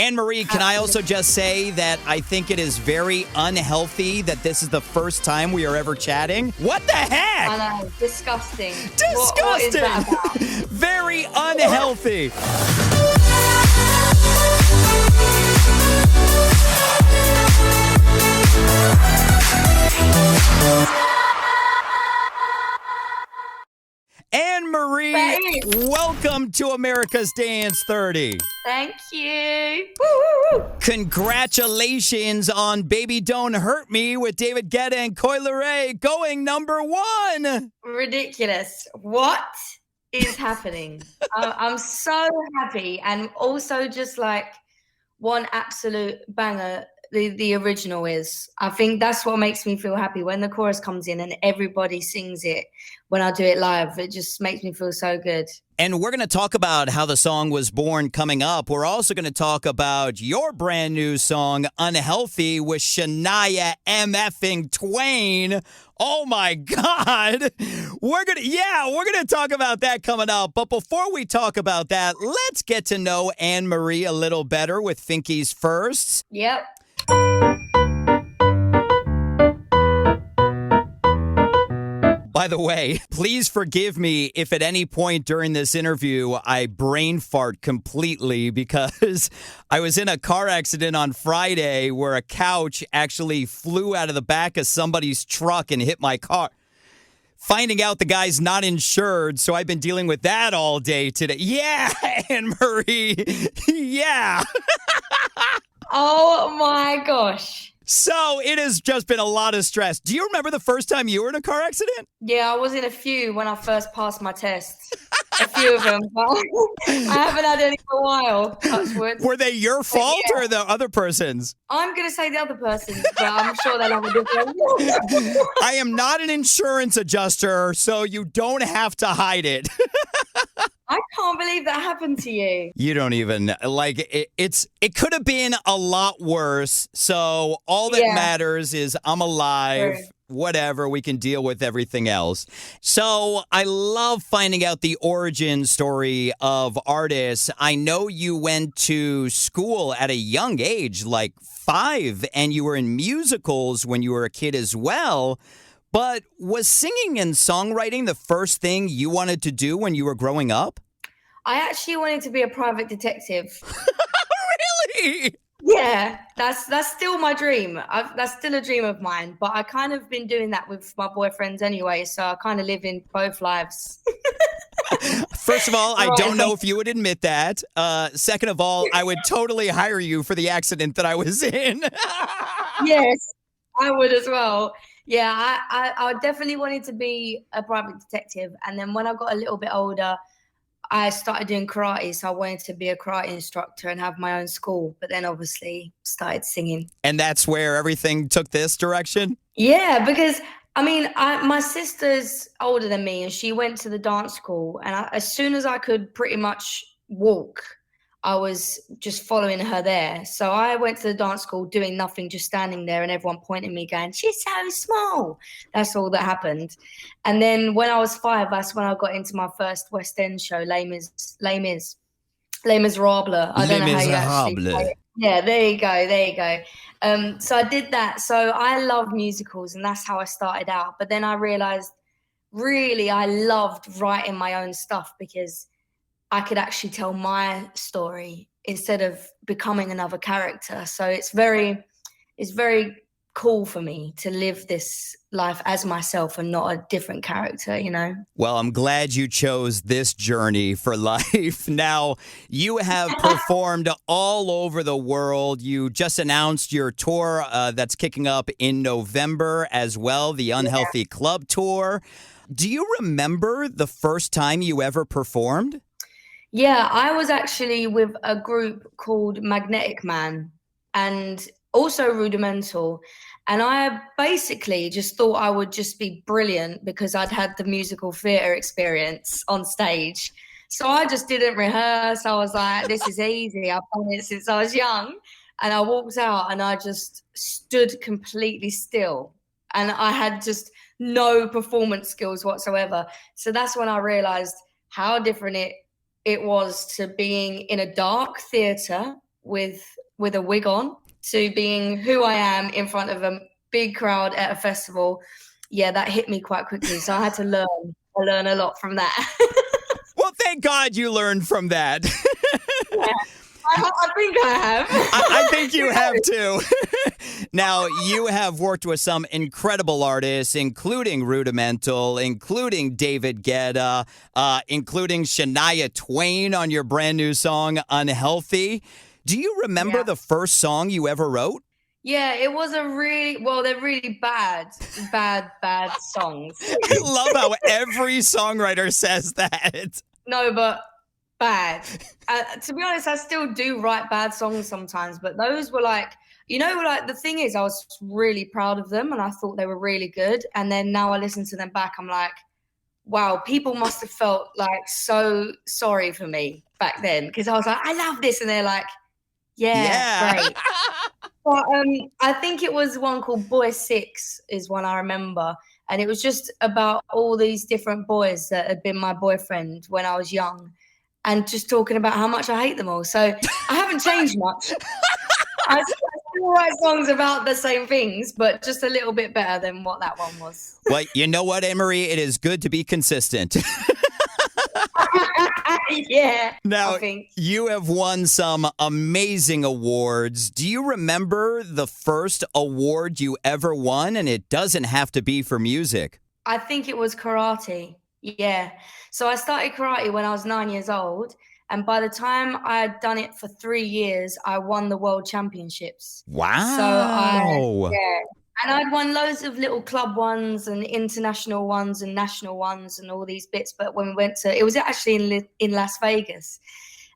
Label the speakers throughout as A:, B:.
A: Anne-Marie, can I also just say that I think it is very unhealthy that this is the first time we are ever chatting? What the heck?
B: I know, disgusting.
A: Disgusting.
B: What is that about?
A: Very unhealthy. Anne-Marie, welcome to America's Dance 30.
B: Thank you. Woo-hoo-hoo.
A: Congratulations on Baby Don't Hurt Me with David Guetta and Coi Leray going #1.
B: Ridiculous. What is happening? I'm so happy, and also just like one absolute banger. The original is. I think that's what makes me feel happy when the chorus comes in and everybody sings it. When I do it live, it just makes me feel so good.
A: And we're going to talk about how the song was born coming up. We're also going to talk about your brand new song, Unhealthy, with Shania Twain. Oh my God. We're going to talk about that coming up. But before we talk about that, let's get to know Anne-Marie a little better with Finky's Firsts.
B: Yep.
A: By the way, please forgive me if at any point during this interview I brain fart completely because I was in a car accident on Friday where a couch actually flew out of the back of somebody's truck and hit my car. Finding out the guy's not insured, so I've been dealing with that all day today. Yeah, Anne-Marie. Yeah.
B: Oh my gosh.
A: So it has just been a lot of stress. Do you remember the first time you were in a car accident?
B: Yeah, I was in a few when I first passed my tests. A few of them, but I haven't had any for a while. Touch wood.
A: Were they your fault or the other person's?
B: I'm going to say the other person's, but I'm sure they'll have a different.
A: I am not an insurance adjuster, so you don't have to hide it.
B: I can't believe that happened to you.
A: You don't even, like, it could have been a lot worse. So all that matters is I'm alive.
B: Sure.
A: Whatever, we can deal with everything else. So I love finding out the origin story of artists. I know you went to school at a young age, like 5, and you were in musicals when you were a kid as well. But was singing and songwriting the first thing you wanted to do when you were growing up?
B: I actually wanted to be a private detective.
A: Really?
B: Yeah, that's still my dream. That's still a dream of mine. But I kind of been doing that with my boyfriends anyway, so I kind of live in both lives.
A: First of all, I don't know if you would admit that. Second of all, I would totally hire you for the accident that I was in.
B: Yes, I would as well. Yeah, I definitely wanted to be a private detective. And then when I got a little bit older, I started doing karate. So I wanted to be a karate instructor and have my own school. But then obviously started singing.
A: And that's where everything took this direction?
B: Yeah, because I mean, my sister's older than me and she went to the dance school. And as soon as I could pretty much walk, I was just following her there. So I went to the dance school doing nothing, just standing there and everyone pointing at me going, she's so small. That's all that happened. And then when I was 5, that's when I got into my first West End show, Les Miserables. I don't know how you actually say it. Yeah, there you go. So I did that. So I love musicals and that's how I started out. But then I realized really I loved writing my own stuff because I could actually tell my story instead of becoming another character. So it's very cool for me to live this life as myself and not a different character, you know?
A: Well, I'm glad you chose this journey for life. Now, you have performed all over the world. You just announced your tour that's kicking up in November as well, the Unhealthy Club Tour. Do you remember the first time you ever performed?
B: Yeah, I was actually with a group called Magnetic Man and also Rudimental. And I basically just thought I would just be brilliant because I'd had the musical theatre experience on stage. So I just didn't rehearse. I was like, this is easy. I've done it since I was young. And I walked out and I just stood completely still. And I had just no performance skills whatsoever. So that's when I realised how different it was to being in a dark theatre with a wig on to being who I am in front of a big crowd at a festival, yeah, that hit me quite quickly. So I had to learn a lot from that.
A: Well, thank God you learned from that.
B: Yeah, I think I have.
A: I think you have too. Now, you have worked with some incredible artists, including Rudimental, including David Guetta, including Shania Twain on your brand new song, Unhealthy. Do you remember the first song you ever wrote?
B: Yeah, it was a they're really bad songs.
A: I love how every songwriter says that.
B: No, but bad. To be honest, I still do write bad songs sometimes, but those were like, like the thing is, I was really proud of them and I thought they were really good. And then now I listen to them back, I'm like, wow, people must have felt like so sorry for me back then because I was like, I love this. And they're like, yeah. Great. But I think it was one called Boy 6 is one I remember. And it was just about all these different boys that had been my boyfriend when I was young and just talking about how much I hate them all. So I haven't changed much. I still write songs about the same things, but just a little bit better than what that one was.
A: Well, you know what, Anne-Marie? It is good to be consistent.
B: Yeah.
A: Now, you have won some amazing awards. Do you remember the first award you ever won? And it doesn't have to be for music.
B: I think it was karate. Yeah. So I started karate when I was 9 years old. And by the time I had done it for 3 years, I won the world championships.
A: Wow.
B: And I'd won loads of little club ones and international ones and national ones and all these bits. But when we went to, it was actually in Las Vegas.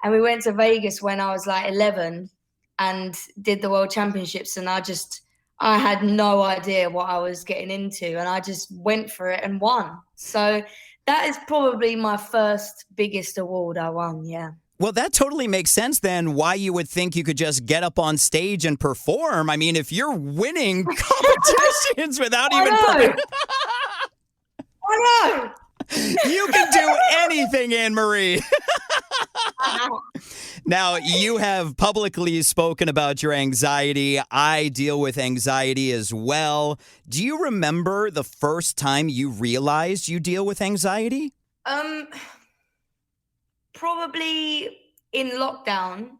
B: And we went to Vegas when I was like 11 and did the world championships. And I had no idea what I was getting into. And I just went for it and won. So that is probably my first biggest award I won. Yeah.
A: Well, that totally makes sense then why you would think you could just get up on stage and perform. I mean, if you're winning competitions without even...
B: I know.
A: You can do anything, Anne-Marie. Now, you have publicly spoken about your anxiety. I deal with anxiety as well. Do you remember the first time you realized you deal with anxiety?
B: Probably in lockdown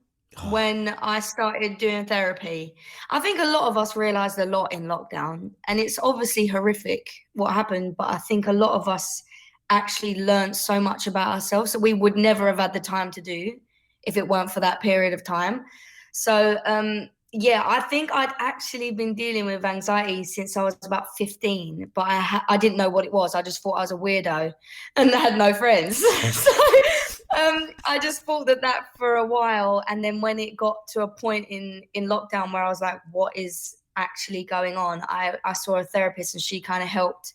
B: when I started doing therapy. I think a lot of us realized a lot in lockdown, and it's obviously horrific what happened, but I think a lot of us actually learned so much about ourselves that we would never have had the time to do if it weren't for that period of time. So, I think I'd actually been dealing with anxiety since I was about 15, but I didn't know what it was. I just thought I was a weirdo and I had no friends. So I just thought that for a while. And then when it got to a point in lockdown where I was like, what is actually going on? I saw a therapist and she kind of helped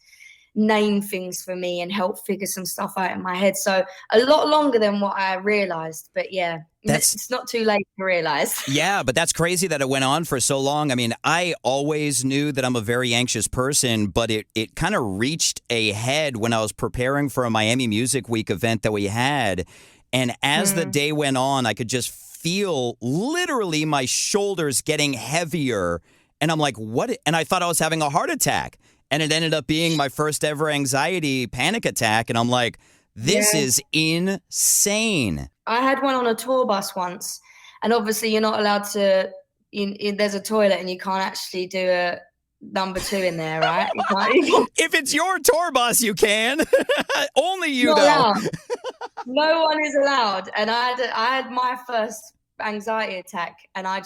B: name things for me and help figure some stuff out in my head. So a lot longer than what I realized. But yeah, it's not too late to realize.
A: Yeah, but that's crazy that it went on for so long. I mean, I always knew that I'm a very anxious person, but it kind of reached a head when I was preparing for a Miami Music Week event that we had. And as the day went on, I could just feel literally my shoulders getting heavier. And I'm like, what? And I thought I was having a heart attack. And it ended up being my first ever anxiety panic attack. And I'm like, this is insane. I
B: had one on a tour bus once. And obviously you're not allowed to, there's a toilet and you can't actually do a number 2 in there, right?
A: If it's your tour bus, you can. Only you,
B: not
A: though.
B: Allowed. No one is allowed. And I had my first anxiety attack and I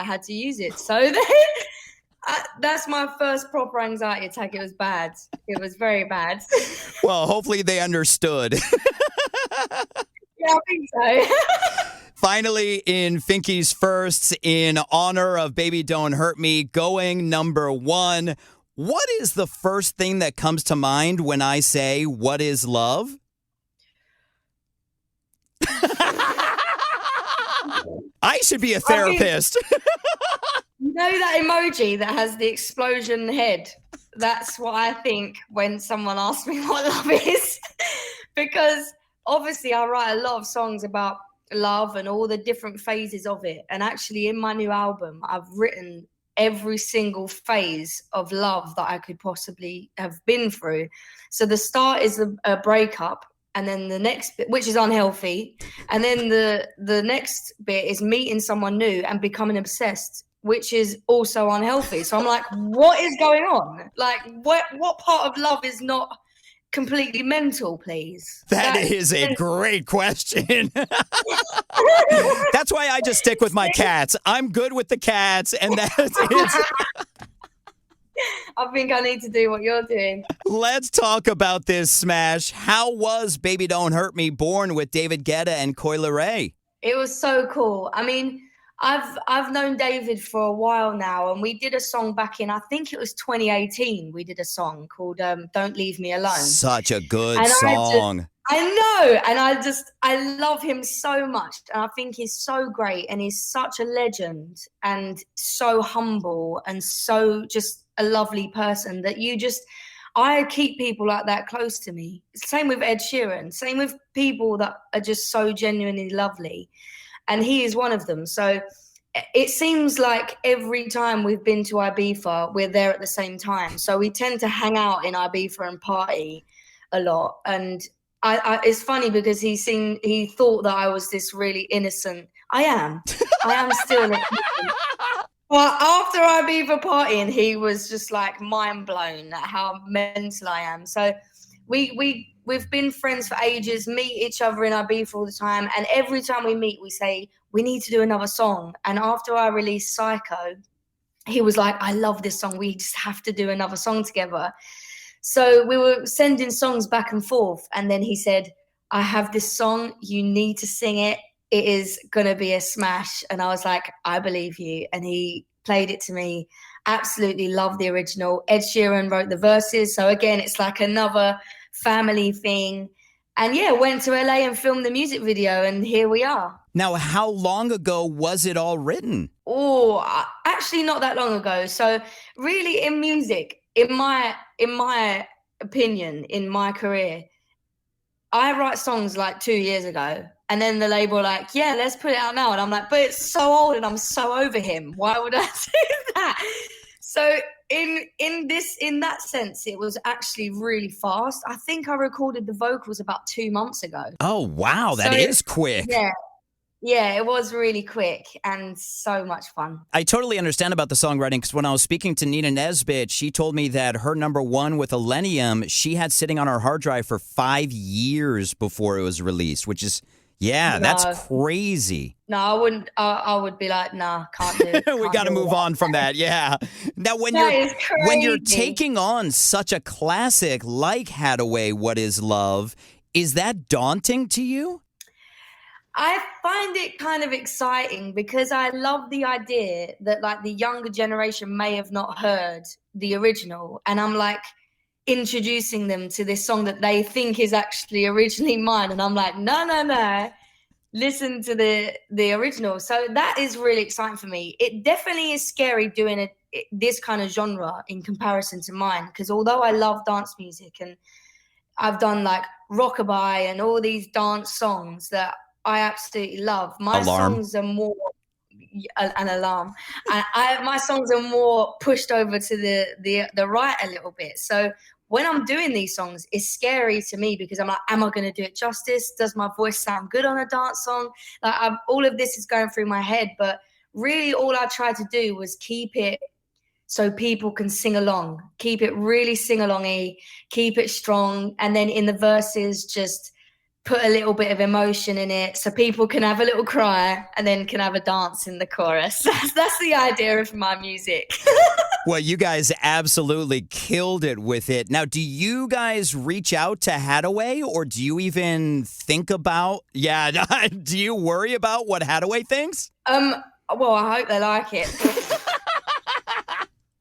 B: had to use it. So that's my first proper anxiety attack. It was bad. It was very bad.
A: Well, hopefully they understood.
B: Yeah, I think so.
A: Finally, in Finky's firsts, in honor of Baby Don't Hurt Me, going number 1. What is the first thing that comes to mind when I say, what is love? I should be a therapist.
B: You know that emoji that has the explosion head? That's what I think when someone asks me what love is. Because obviously I write a lot of songs about love and all the different phases of it. And actually, in my new album, I've written every single phase of love that I could possibly have been through. So the start is a breakup, and then the next bit, which is unhealthy, and then the next bit is meeting someone new and becoming obsessed, which is also unhealthy. So I'm like, what is going on? Like, what part of love is not completely mental, please?
A: That is a great question. That's why I just stick with my cats. I'm good with the cats, and that's it.
B: I think I need to do what you're doing.
A: Let's talk about this smash. How was Baby Don't Hurt Me born with David Guetta and Coi Leray?
B: It was so cool. I mean, I've known David for a while now, and we did a song back in, I think it was 2018. We did a song called "Don't Leave Me Alone."
A: Such a good
B: And
A: song.
B: I know, and I love him so much, and I think he's so great, and he's such a legend, and so humble, and so just a lovely person that I keep people like that close to me. Same with Ed Sheeran, same with people that are just so genuinely lovely, and he is one of them. So it seems like every time we've been to Ibiza, we're there at the same time. So we tend to hang out in Ibiza and party a lot, and it's funny because he thought that I was this really innocent. I am still innocent. But after Ibiza partying, he was just like mind blown at how mental I am. So we've been friends for ages, meet each other in Ibiza all the time, and every time we meet, we say we need to do another song. And after I released Psycho, he was like, I love this song. We just have to do another song together. So we were sending songs back and forth, and then he said, I have this song, you need to sing it. It is going to be a smash. And I was like, I believe you. And he played it to me. Absolutely love the original. Ed Sheeran wrote the verses. So again, it's like another family thing. And yeah, went to LA and filmed the music video, and here we are.
A: Now, how long ago was it all written?
B: Oh, actually not that long ago. So really in music, in my opinion, in my career, I write songs like 2 years ago, and then the label like, yeah, let's put it out now. And I'm like, but it's so old and I'm so over him. Why would I do that? So in that sense, it was actually really fast. I think I recorded the vocals about 2 months ago.
A: Oh, wow. That is quick.
B: Yeah. Yeah, it was really quick and so much fun.
A: I totally understand about the songwriting because when I was speaking to Nina Nesbitt, she told me that her number one with Millennium, she had sitting on her hard drive for 5 years before it was released, which is, that's crazy.
B: No, I wouldn't. I would be like, nah, can't do it.
A: We got to move on from that. Yeah. Now, when you're taking on such a classic like Hadaway, What Is Love, is that daunting to you?
B: I find it kind of exciting because I love the idea that like the younger generation may have not heard the original, and I'm like introducing them to this song that they think is actually originally mine, and I'm like, no, listen to the original. So that is really exciting for me. It definitely is scary doing this kind of genre in comparison to mine, because although I love dance music and I've done like rockabye and all these dance songs that I absolutely love. My songs are more an alarm. My songs are more pushed over to the right a little bit. So when I'm doing these songs, it's scary to me because I'm like, am I going to do it justice? Does my voice sound good on a dance song? Like all of this is going through my head, but really all I tried to do was keep it so people can sing along. Keep it really sing-along-y, keep it strong, and then in the verses just put a little bit of emotion in it so people can have a little cry and then can have a dance in the chorus. That's the idea of my music.
A: Well, you guys absolutely killed it with it. Now, do you guys reach out to Hadaway, or do you even think about, do you worry about what Hadaway thinks?
B: Well, I hope they like it.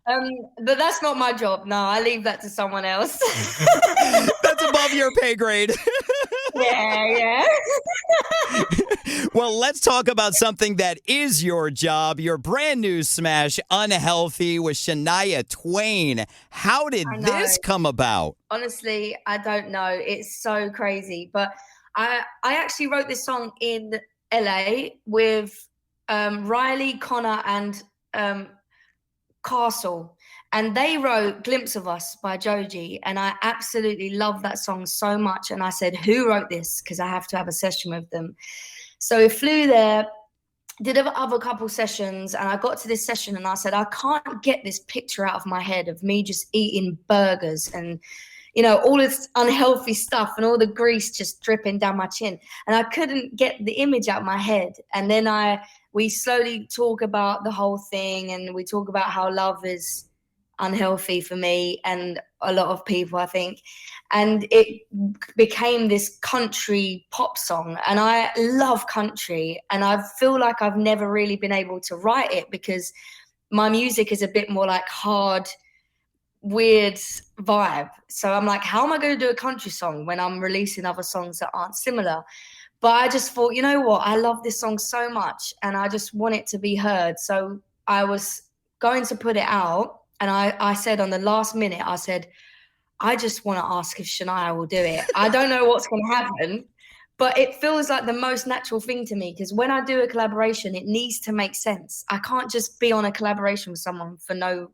B: But that's not my job. No, I leave that to someone else.
A: That's above your pay grade.
B: Yeah.
A: Well, let's talk about something that is your job. Your brand new smash, Unhealthy, with Shania Twain. How did this come about?
B: Honestly, I don't know. It's so crazy. But I actually wrote this song in LA with Riley, Connor, and Castle, and they wrote Glimpse of Us by Joji, and I absolutely love that song so much. And I said, who wrote this? Because I have to have a session with them. So we flew there, did other couple sessions, and I got to this session and I said, I can't get this picture out of my head of me just eating burgers and, you know, all this unhealthy stuff and all the grease just dripping down my chin. And I couldn't get the image out of my head. And then we slowly talk about the whole thing, and we talk about how love is unhealthy for me and a lot of people, I think. And it became this country pop song, and I love country, and I feel like I've never really been able to write it because my music is a bit more like hard, weird vibe. So I'm like, how am I going to do a country song when I'm releasing other songs that aren't similar? But I just thought, you know what, I love this song so much and I just want it to be heard. So I was going to put it out, and I said on the last minute, I said, I just want to ask if Shania will do it. I don't know what's going to happen, but it feels like the most natural thing to me, because when I do a collaboration, it needs to make sense. I can't just be on a collaboration with someone for no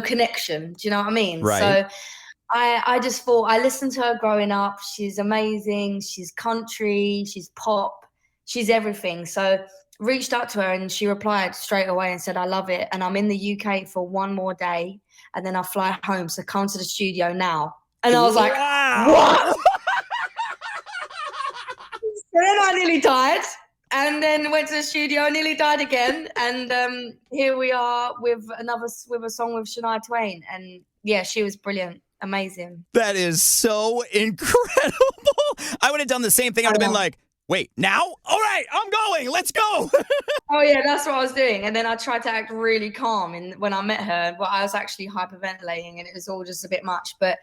B: connection. Do you know what I mean?
A: Right.
B: So I just thought, I listened to her growing up. She's amazing. She's country, she's pop, she's everything. So reached out to her and she replied straight away and said, I love it. And I'm in the UK for one more day and then I fly home. So come to the studio now. And I was like, what? So then I nearly died, and then went to the studio, nearly died again. And here we are with a song with Shania Twain. And yeah, she was brilliant. Amazing.
A: That is so incredible. I would have done the same thing. I would have been like, wait, now? All right, I'm going. Let's go.
B: Oh, yeah, that's what I was doing. And then I tried to act really calm. And when I met her, well, I was actually hyperventilating and it was all just a bit much. But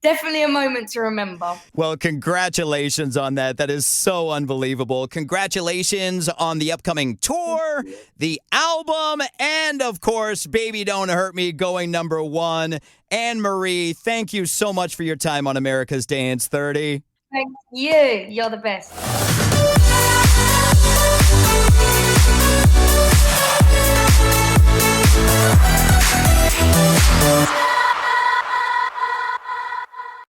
B: definitely a moment to remember.
A: Well, congratulations on that. That is so unbelievable. Congratulations on the upcoming tour, the album, and, of course, Baby Don't Hurt Me going #1. Anne Marie, thank you so much for your time on America's Dance 30.
B: Thank you. You're the best.